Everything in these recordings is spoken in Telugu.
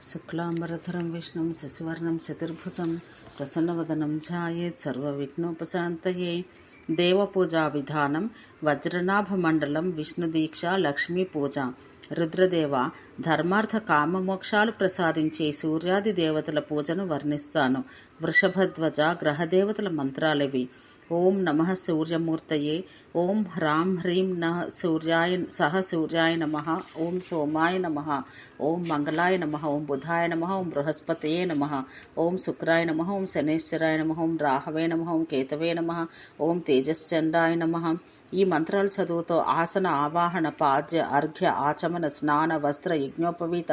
శుక్లాంబరధరం విష్ణుం శశివర్ణం చతుర్భుజం ప్రసన్నవదనం ధ్యాయేత్ సర్వవిఘ్నోపశాంతయే. దేవపూజా విధానం: వజ్రనాభమండలం, విష్ణుదీక్ష, లక్ష్మీ పూజ. రుద్రదేవ, ధర్మార్థ కామమోక్షాలు ప్రసాదించే సూర్యాది దేవతల పూజను వర్ణిస్తాను. వృషభధ్వజ గ్రహదేవతల మంత్రాలివి: ఓం నమః సూర్యమూర్తయే, ఓం హ్రాం హ్రీం సహ సూర్యాయ నమః, ఓం సోమాయ నమః, ఓం మంగళాయ నమః, ఓం బుధాయ నమః, ఓం బృహస్పతయే నమః, ఓం శుక్రాయ నమః, ఓం శనేశ్వరాయ నమః, ఓం రాహవే నమః, ఓం కేతవే నమః, ఓం తేజశ్చండాయ నమః. ఈ మంత్రాలు చదువుతో ఆసన, ఆవాహన, పాద్య, అర్ఘ్య, ఆచమన, స్నాన, వస్త్ర, యజ్ఞోపవీత,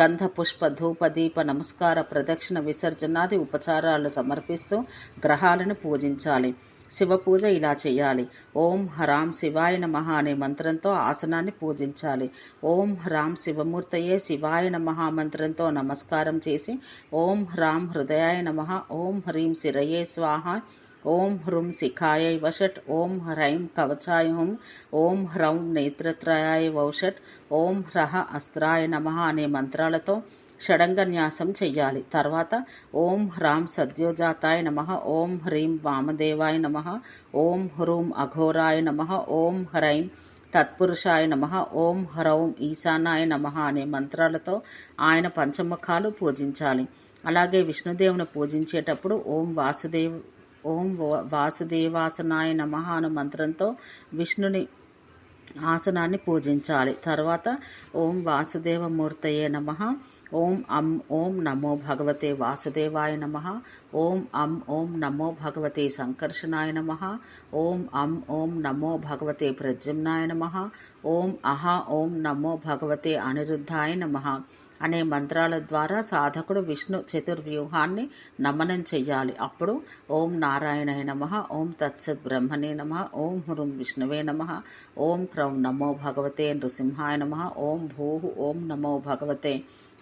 గంధ, పుష్ప, ధూప, దీప, నమస్కార, ప్రదక్షిణ, విసర్జనాది ఉపచారాలు సమర్పిస్తూ గ్రహాలను పూజించాలి. శివ పూజ ఇలా చేయాలి: ఓం హ్రాం శివాయ నమః అనే మంత్రంతో ఆసనాన్ని పూజించాలి. ఓం హ్రాం శివమూర్తయే శివాయ నమః మంత్రంతో నమస్కారం చేసి, ఓం హ్రాం హృదయాయ నమః, ఓం హ్రీం శిరయే స్వాహ, ఓం హృం శిఖాయై వషట్, ఓం హ్రైం కవచాయ హుం, ఓం హ్రౌం నేత్రత్రయాయ వౌషట్, ఓం హ్రః అస్త్రాయ నమః అనే మంత్రాలతో షడంగన్యాసం చెయ్యాలి. తర్వాత ఓం హ్రాం సద్యోజాతాయ నమః, ఓం హ్రీం వామదేవాయ నమః, ఓం హ్రూం అఘోరాయ నమః, ఓం హ్రైం తత్పురుషాయ నమః, ఓం హ్రౌం ఈశానాయ నమః అనే మంత్రాలతో ఆయన పంచముఖాలు పూజించాలి. అలాగే విష్ణుదేవుని పూజించేటప్పుడు ఓం వాసుదేవాసనాయ నమః అనే మంత్రంతో విష్ణుని ఆసనాన్ని పూజించాలి. తర్వాత ఓం వాసుదేవమూర్తయే నమః, ఓం నమో భగవతే వాసుదేవాయ నమః, ఓం నమో భగవతే సంకర్షణాయ నమః, ఓం నమో భగవతే ప్రద్యుమ్నాయ నమః, ఓం నమో భగవతే అనిరుద్ధాయ నమః అనే మంత్రాల ద్వారా సాధకుడు విష్ణు చతుర్వ్యూహాన్ని నమనం చెయ్యాలి. అప్పుడు ఓం నారాయణాయ నమః, ఓం తత్సత్ బ్రహ్మణే నమః, ఓం హ్రూం విష్ణువే నమః, ఓం క్రౌం నమో భగవతే నృసింహాయ నమః, ఓం భూః ఓం నమో భగవతే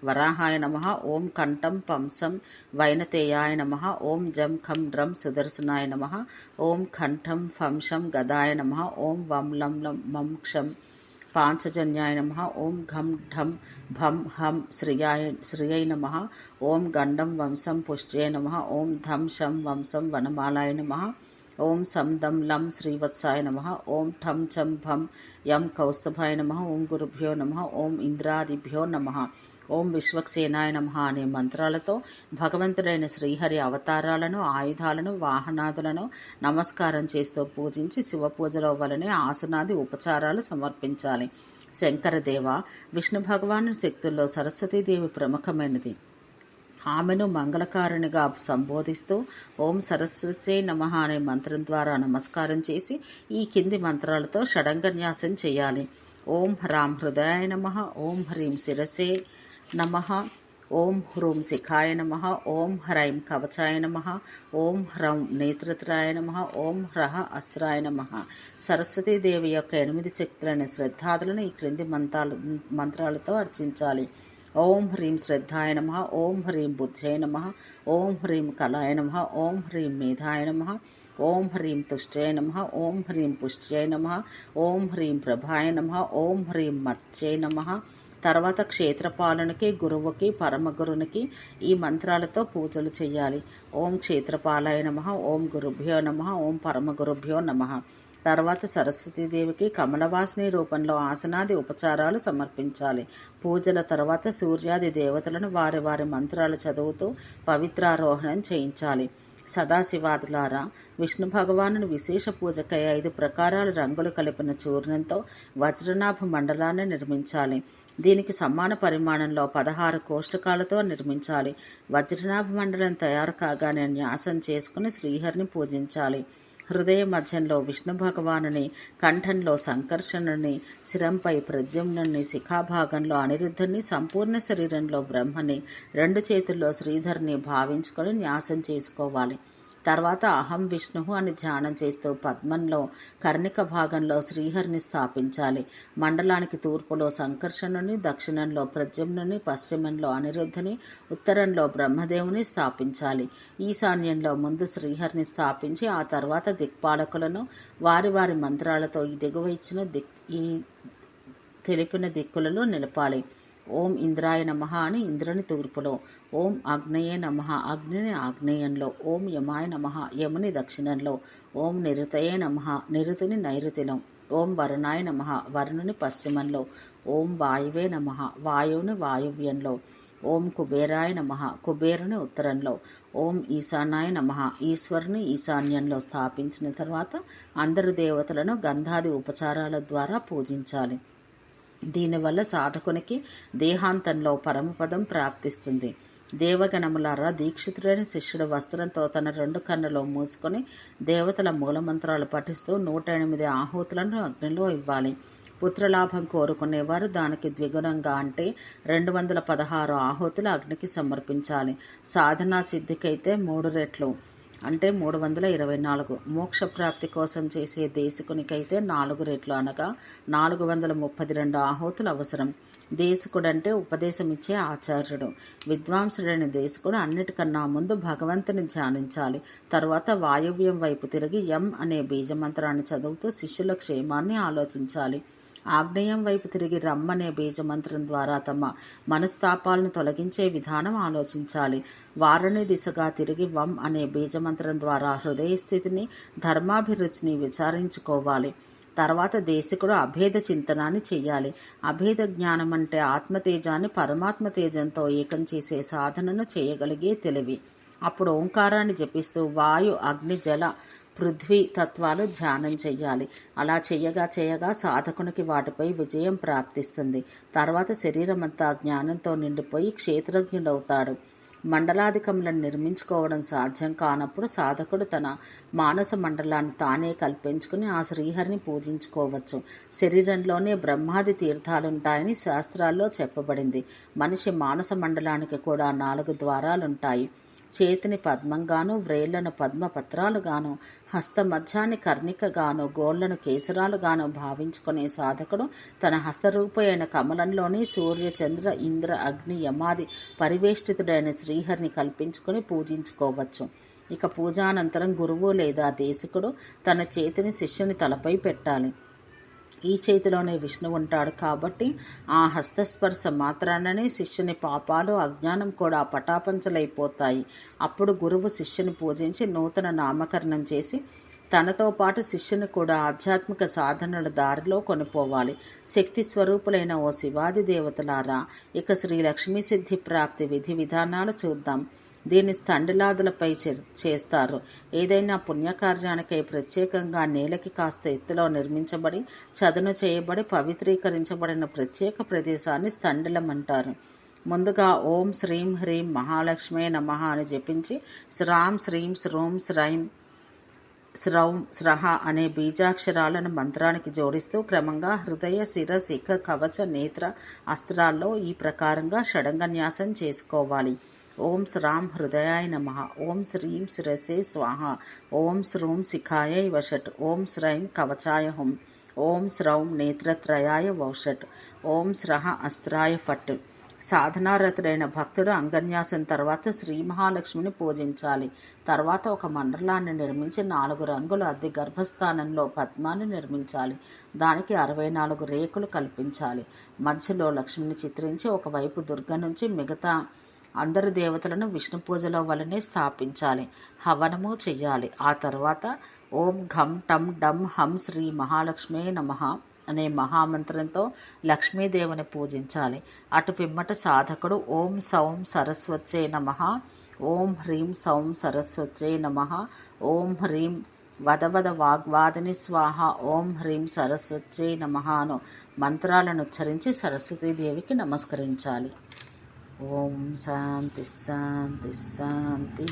వరాహాయ నమః, ఓం కంఠం పంసం వైనతేయాయ నమః, ఓం జం ఖం డ్రం సుదర్శనాయ నమః, ఓం కంఠం ఫంశం గదాయ నమః, ఓం వం లం లం మం క్షం పాంచజన్యాయ నమః, ఓం ఘం ఢం భం హం శ్రియై నమః, ఓం గండం వంశం పుష్ట్యై నమః, ఓం ధం శం వంశం వనమాలాయ నమః, ఓం సం దం లం శ్రీవత్సాయ నమః, ఓం ఠం చం భం యం కౌస్తుభాయ నమః, ఓం గురుభ్యో నమః, ఓం ఇంద్రాదిభ్యో నమః, ఓం విశ్వక్సేనాయ నమః అనే మంత్రాలతో భగవంతుడైన శ్రీహరి అవతారాలను, ఆయుధాలను, వాహనాదులను నమస్కారం చేస్తూ పూజించి శివ పూజలో వలనే ఆసనాది ఉపచారాలు సమర్పించాలి. శంకరదేవ, విష్ణు భగవాను శక్తుల్లో సరస్వతీదేవి ప్రముఖమైనది. ఆమెను మంగళకారునిగా సంబోధిస్తూ ఓం సరస్వత్యై నమః అనే మంత్రం ద్వారా నమస్కారం చేసి ఈ కింది మంత్రాలతో షడంగన్యాసం చేయాలి: ఓం హ్రాం హృదయాయ నమః, ఓం హ్రీం శిరసే నమః, ఓం హ్రూం శిఖాయ నమః, ఓం హ్రైం కవచాయ నమః, ఓం హ్రౌం నేత్రత్రాయ నమః, ఓం హ్రః అస్త్రాయ నమః. సరస్వతీదేవి యొక్క 8 శక్తులైన శ్రద్ధాదులను ఈ క్రింది మంత్రాలతో అర్చించాలి: ఓం హ్రీం శ్రద్ధాయ నమః, ఓం హ్రీం బుద్ధ్యై నమః, ఓం హ్రీం కళాయ నమః, ఓం హ్రీం మేధాయ నమః, ఓం హ్రీం తుష్ట్యై నమః, ఓం హ్రీం పుష్ట్యై నమః, ఓం హ్రీం ప్రభాయ నమః, ఓం హ్రీం మత్స్యై నమః. తర్వాత క్షేత్రపాలనకి, గురువుకి, పరమగురునికి ఈ మంత్రాలతో పూజలు చేయాలి: ఓం క్షేత్రపాలాయ నమః, ఓం గురుభ్యో నమః, ఓం పరమగురుభ్యో నమః. తర్వాత సరస్వతీదేవికి కమలవాసిని రూపంలో ఆసనాది ఉపచారాలు సమర్పించాలి. పూజల తర్వాత సూర్యాది దేవతలను వారి వారి మంత్రాలు చదువుతూ పవిత్రారోహణం చేయించాలి. సదాశివాదులారా, విష్ణు భగవానుని విశేష పూజకై 5 ప్రకారాల రంగులు కలిపిన చూర్ణంతో వజ్రనాభ మండలాన్ని నిర్మించాలి. దీనికి సమాన పరిమాణంలో 16 కోష్టకాలతో నిర్మించాలి. వజ్రనాభ మండలం తయారు కాగానే న్యాసం చేసుకుని శ్రీహరిని పూజించాలి. హృదయ మధ్యంలో విష్ణు భగవానుని, కంఠంలో సంకర్షణుని, శిరంపై ప్రద్యుమ్నుని, శిఖాభాగంలో అనిరుద్ధుని, సంపూర్ణ శరీరంలో బ్రహ్మని, 2 చేతుల్లో శ్రీధర్ని భావించుకొని న్యాసం చేసుకోవాలి. తర్వాత అహం విష్ణు అని ధ్యానం చేస్తూ పద్మంలో కర్ణిక భాగంలో శ్రీహరిని స్థాపించాలి. మండలానికి తూర్పులో సంకర్షణుని, దక్షిణంలో ప్రద్యుమ్నుని, పశ్చిమంలో అనిరుద్ధుని, ఉత్తరంలో బ్రహ్మదేవుని స్థాపించాలి. ఈశాన్యంలో ముందు శ్రీహరిని స్థాపించి ఆ తర్వాత దిక్పాలకులను వారి వారి మంత్రాలతో ఈ దిగువ ఇచ్చిన ఈ తెలిపిన దిక్కులలో నిలపాలి. ఓం ఇంద్రాయ నమః అని ఇంద్రుని తూర్పులో, ఓం ఆగ్నేయ నమః అగ్నిని ఆగ్నేయంలో, ఓం యమాయ నమః యముని దక్షిణంలో, ఓం నిరుతయే నమః నిరుతిని నైరుతిలో, ఓం వరుణాయ నమః వరుణుని పశ్చిమంలో, ఓం వాయువే నమః వాయువుని వాయువ్యంలో, ఓం కుబేరాయ నమః కుబేరుని ఉత్తరంలో, ఓం ఈశానాయ నమః ఈశ్వరుని ఈశాన్యంలో స్థాపించిన తర్వాత అందరు దేవతలను గంధాది ఉపచారాల ద్వారా పూజించాలి. దీనివల్ల సాధకునికి దేహాంతంలో పరమపదం ప్రాప్తిస్తుంది. దేవగణములారా, దీక్షితుడైన శిష్యుడు వస్త్రంతో తన 2 కన్నులో మూసుకొని దేవతల మూలమంత్రాలు పఠిస్తూ 108 ఆహుతులను అగ్నిలో ఇవ్వాలి. పుత్రలాభం కోరుకునేవారు దానికి ద్విగుణంగా అంటే 216 ఆహుతులు అగ్నికి సమర్పించాలి. సాధనా సిద్ధికైతే 3 రెట్లు అంటే 324. మోక్షప్రాప్తి కోసం చేసే దేశకునికైతే 4 రెట్లు అనగా 432 ఆహుతులు అవసరం. దేశకుడంటే ఉపదేశమిచ్చే ఆచార్యుడు. విద్వాంసుడైన దేశకుడు అన్నిటికన్నా ముందు భగవంతుని ధ్యానించాలి. తరువాత వాయువ్యం వైపు తిరిగి యం అనే బీజమంత్రాన్ని చదువుతూ శిష్యుల క్షేమాన్ని ఆలోచించాలి. ఆగ్నేయం వైపు తిరిగి రమ్ అనే బీజమంత్రం ద్వారా తమ మనస్తాపాలను తొలగించే విధానం ఆలోచించాలి. వారుని దిశగా తిరిగి వం అనే బీజమంత్రం ద్వారా హృదయ స్థితిని, ధర్మాభిరుచిని విచారించుకోవాలి. తర్వాత దేశకుడు అభేద చింతనాన్ని చెయ్యాలి. అభేద జ్ఞానం అంటే ఆత్మతేజాన్ని పరమాత్మ తేజంతో ఏకం చేసే సాధనను చేయగలిగే తెలివి. అప్పుడు ఓంకారాన్ని జపిస్తూ వాయు, అగ్ని, జల, పృథ్వీ తత్వాలు ధ్యానం చెయ్యాలి. అలా చేయగా సాధకునికి వాటిపై విజయం ప్రాప్తిస్తుంది. తర్వాత శరీరమంతా జ్ఞానంతో నిండిపోయి క్షేత్రజ్ఞుడవుతాడు. మండలాధికములను నిర్మించుకోవడం సాధ్యం కానప్పుడు సాధకుడు తన మానస మండలాన్ని తానే కల్పించుకుని ఆ శ్రీహరిని పూజించుకోవచ్చు. శరీరంలోనే బ్రహ్మాది తీర్థాలుంటాయని శాస్త్రాల్లో చెప్పబడింది. మనిషి మానస మండలానికి కూడా 4 ద్వారాలుంటాయి. చేతిని పద్మంగాను, వ్రేళ్లను పద్మపత్రాలుగాను, హస్తమధ్యాన్ని కర్ణికగాను, గోళ్లను కేసరాలుగాను భావించుకునే సాధకుడు తన హస్తరూపైన కమలంలోని సూర్య, చంద్ర, ఇంద్ర, అగ్ని, యమాది పరివేష్టితుడైన శ్రీహరిని కల్పించుకుని పూజించుకోవచ్చు. ఇక పూజానంతరం గురువు లేదా దేశకుడు తన చేతిని శిష్యుని తలపై పెట్టాలి. ఈ చేతిలోనే విష్ణు ఉంటాడు కాబట్టి ఆ హస్తస్పర్శ మాత్రాననే శిష్యుని పాపాలు, అజ్ఞానం కూడా పటాపంచలైపోతాయి. అప్పుడు గురువు శిష్యుని పూజించి నూతన నామకరణం చేసి తనతో పాటు శిష్యుని కూడా ఆధ్యాత్మిక సాధనల దారిలో కొనిపోవాలి. శక్తి స్వరూపులైన ఓ శివాది దేవతలారా, ఇక శ్రీ లక్ష్మీ సిద్ధి ప్రాప్తి విధి విధానాలు చూద్దాం. దీన్ని స్థండిలాదులపై చేస్తారు. ఏదైనా పుణ్యకార్యానికై ప్రత్యేకంగా నేలకి కాస్త ఎత్తులో నిర్మించబడి చదును చేయబడి పవిత్రీకరించబడిన ప్రత్యేక ప్రదేశాన్ని స్థండిలం అంటారు. ముందుగా ఓం శ్రీం హ్రీం మహాలక్ష్మే నమః అని జపించి శ్రాం శ్రీం శ్రూం శ్రైం స్రౌం స్రహ అనే బీజాక్షరాలను మంత్రానికి జోడిస్తూ క్రమంగా హృదయ, శిర, శిఖ, కవచ, నేత్ర, అస్త్రాల్లో ఈ ప్రకారంగా షడంగన్యాసం చేసుకోవాలి. ఓం శ్రాం హృదయాయ నమః, ఓం శ్రీం శిరసే స్వాహ, ఓం శ్రూం శిఖాయై వషట్, ఓం శ్రైం కవచాయ హుం, ఓం శ్రౌం నేత్రత్రయాయ వౌషట్, ఓం స్రహ అస్త్రాయ ఫట్. సాధనారతుడైన భక్తుడు అంగన్యాసం తర్వాత శ్రీ మహాలక్ష్మిని పూజించాలి. తర్వాత ఒక మండలాన్ని నిర్మించి 4 రంగుల అద్దె గర్భస్థానంలో పద్మాన్ని నిర్మించాలి. దానికి 64 రేకులు కల్పించాలి. మధ్యలో లక్ష్మిని చిత్రించి ఒకవైపు దుర్గ నుంచి మిగతా అందరు దేవతలను విష్ణు పూజలో వలనే స్థాపించాలి. హవనము చెయ్యాలి. ఆ తర్వాత ఓం ఘం టం డం హం శ్రీ మహాలక్ష్మే నమః అనే మహామంత్రంతో లక్ష్మీదేవిని పూజించాలి. అటు పిమ్మట సాధకుడు ఓం సౌం సరస్వత్యై నమః, ఓం హ్రీం సౌం సరస్వత్యై నమః, ఓం హ్రీం వదవద వాగ్వాదిని స్వాహ, ఓం హ్రీం సరస్వత్యై నమః అను మంత్రాలను ఉచ్చరించి సరస్వతీదేవికి నమస్కరించాలి. ఓం శాంతి శాంతి శాంతి.